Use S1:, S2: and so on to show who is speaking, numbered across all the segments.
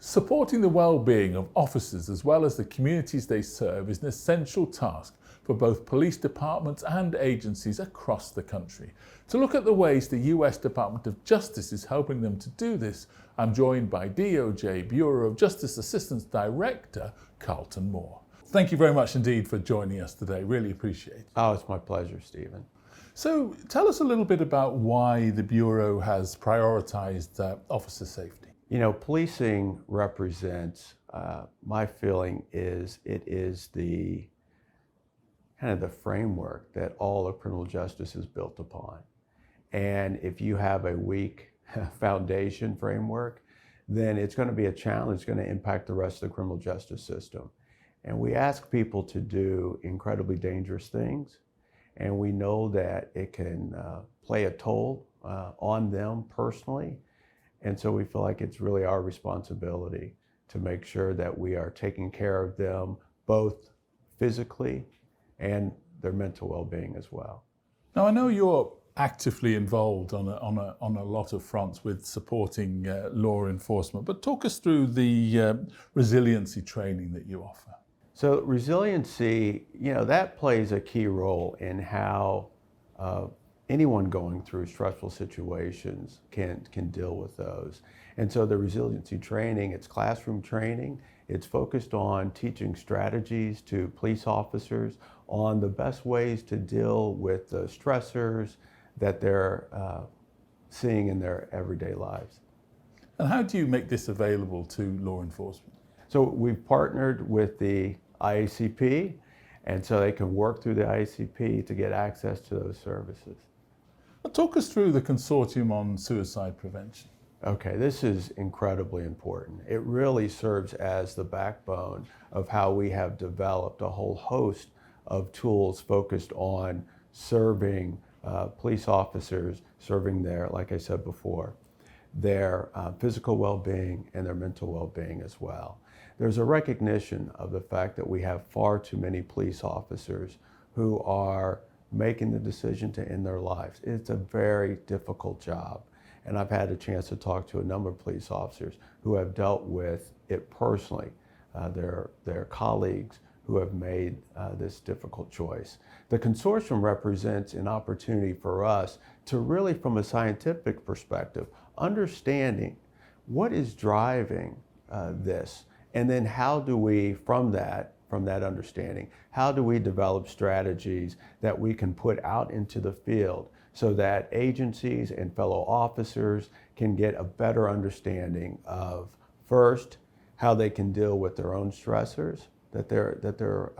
S1: Supporting the well-being of officers as well as the communities they serve is an essential task for both police departments and agencies across the country. To look at the ways the US Department of Justice is helping them to do this, I'm joined by DOJ Bureau of Justice Assistance Director, Karhlton Moore. Thank you very much indeed for joining us today. Really appreciate it.
S2: Oh, it's my pleasure, Stephen.
S1: So tell us a little bit about why the Bureau has prioritized officer safety.
S2: You know, policing represents, my feeling is, it is the kind of the framework that all of criminal justice is built upon. And if you have a weak foundation framework, then it's going to be a challenge. It's going to impact the rest of the criminal justice system. And we ask people to do incredibly dangerous things. And we know that it can play a toll on them personally. And so we feel like it's really our responsibility to make sure that we are taking care of them both physically and their mental well-being as well.
S1: Now, I know you're actively involved on a lot of fronts with supporting law enforcement, but talk us through the resiliency training that you offer.
S2: So resiliency, you know, that plays a key role in how anyone going through stressful situations can deal with those. And so the resiliency training, it's classroom training. It's focused on teaching strategies to police officers on the best ways to deal with the stressors that they're seeing in their everyday lives.
S1: And how do you make this available to law enforcement?
S2: So we've partnered with the IACP, and so they can work through the IACP to get access to those services.
S1: Talk us through the Consortium on Suicide Prevention.
S2: Okay, this is incredibly important. It really serves as the backbone of how we have developed a whole host of tools focused on serving police officers, serving their, like I said before, their physical well-being and their mental well-being as well. There's a recognition of the fact that we have far too many police officers who are making the decision to end their lives. It's a very difficult job. And I've had a chance to talk to a number of police officers who have dealt with it personally, their colleagues who have made this difficult choice. The consortium represents an opportunity for us to really, from a scientific perspective, understanding what is driving this, and then how do we, from that understanding, how do we develop strategies that we can put out into the field so that agencies and fellow officers can get a better understanding of, first, how they can deal with their own stressors that they're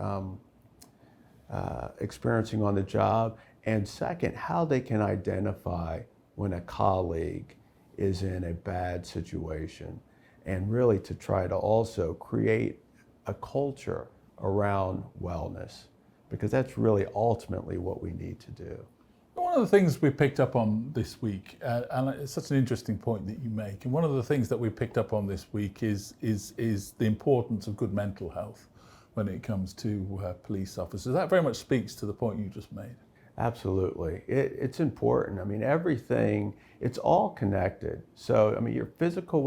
S2: experiencing on the job, and second, how they can identify when a colleague is in a bad situation, and really to try to also create a culture around wellness, because that's really ultimately what we need to do.
S1: One of the things we picked up on this week, and it's such an interesting point that you make, and one of the things that we picked up on this week is the importance of good mental health when it comes to police officers. That very much speaks to the point you just made.
S2: Absolutely. It's important. I mean, everything, it's all connected. So, I mean, your physical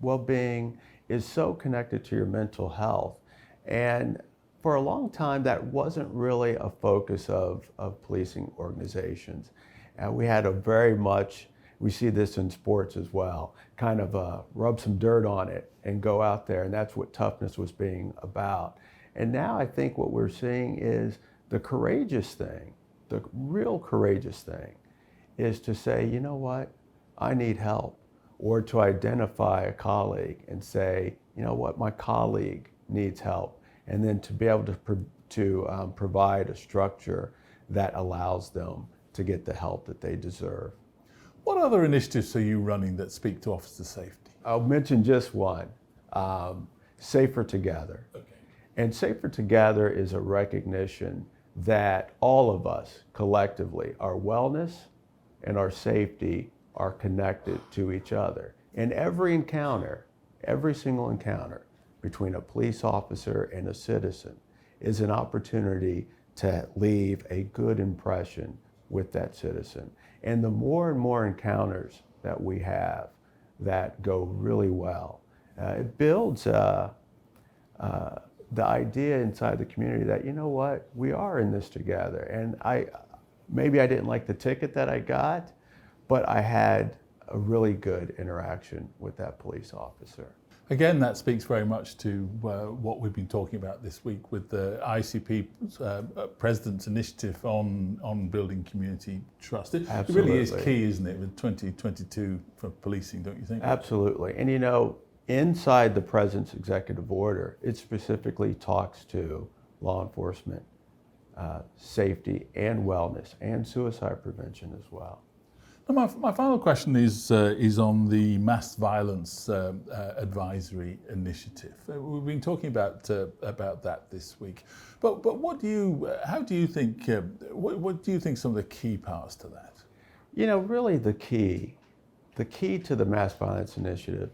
S2: well-being is so connected to your mental health. And for a long time, that wasn't really a focus of policing organizations. We had we see this in sports as well, kind of rub some dirt on it and go out there, and that's what toughness was being about. And now I think what we're seeing is the courageous thing, the real courageous thing, is to say, you know what, I need help, or to identify a colleague and say, you know what, my colleague needs help, and then to be able to provide a structure that allows them to get the help that they deserve.
S1: What other initiatives are you running that speak to officer safety?
S2: I'll mention just one, Safer Together.
S1: Okay.
S2: And Safer Together is a recognition that all of us collectively, our wellness and our safety are connected to each other. And every encounter, every single encounter between a police officer and a citizen is an opportunity to leave a good impression with that citizen. And the more and more encounters that we have that go really well, It builds the idea inside the community that, you know what, we are in this together. And maybe I didn't like the ticket that I got, but I had a really good interaction with that police officer.
S1: Again, that speaks very much to what we've been talking about this week with the IACP President's initiative on building community trust. It really is key, isn't it, with 2022 for policing, don't you think?
S2: Absolutely. And you know, inside the President's executive order, it specifically talks to law enforcement, safety and wellness, and suicide prevention as well.
S1: Now my final question is on the mass violence advisory initiative. We've been talking about that this week, but what do you think some of the key parts to that?
S2: You know, really the key to the mass violence initiative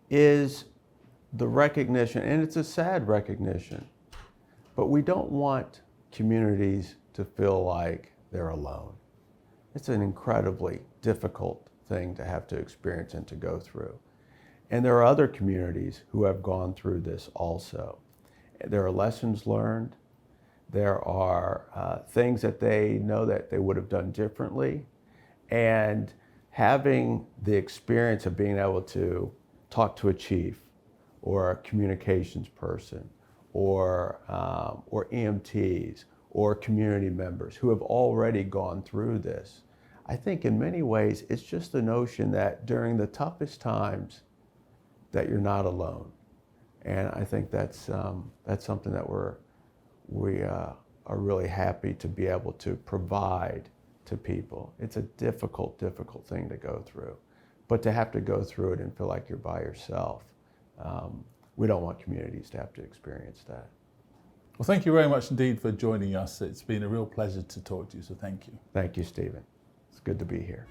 S2: is the recognition, and it's a sad recognition, but we don't want communities to feel like they're alone. It's an incredibly difficult thing to have to experience and to go through. And there are other communities who have gone through this also. There are lessons learned. There are things that they know that they would have done differently. And having the experience of being able to talk to a chief or a communications person or EMTs or community members who have already gone through this. I think in many ways it's just the notion that during the toughest times that you're not alone. And I think that's something that we are really happy to be able to provide to people. It's a difficult thing to go through. But to have to go through it and feel like you're by yourself, we don't want communities to have to experience that.
S1: Well, thank you very much indeed for joining us. It's been a real pleasure to talk to you, so thank you.
S2: Thank you, Stephen. It's good to be here.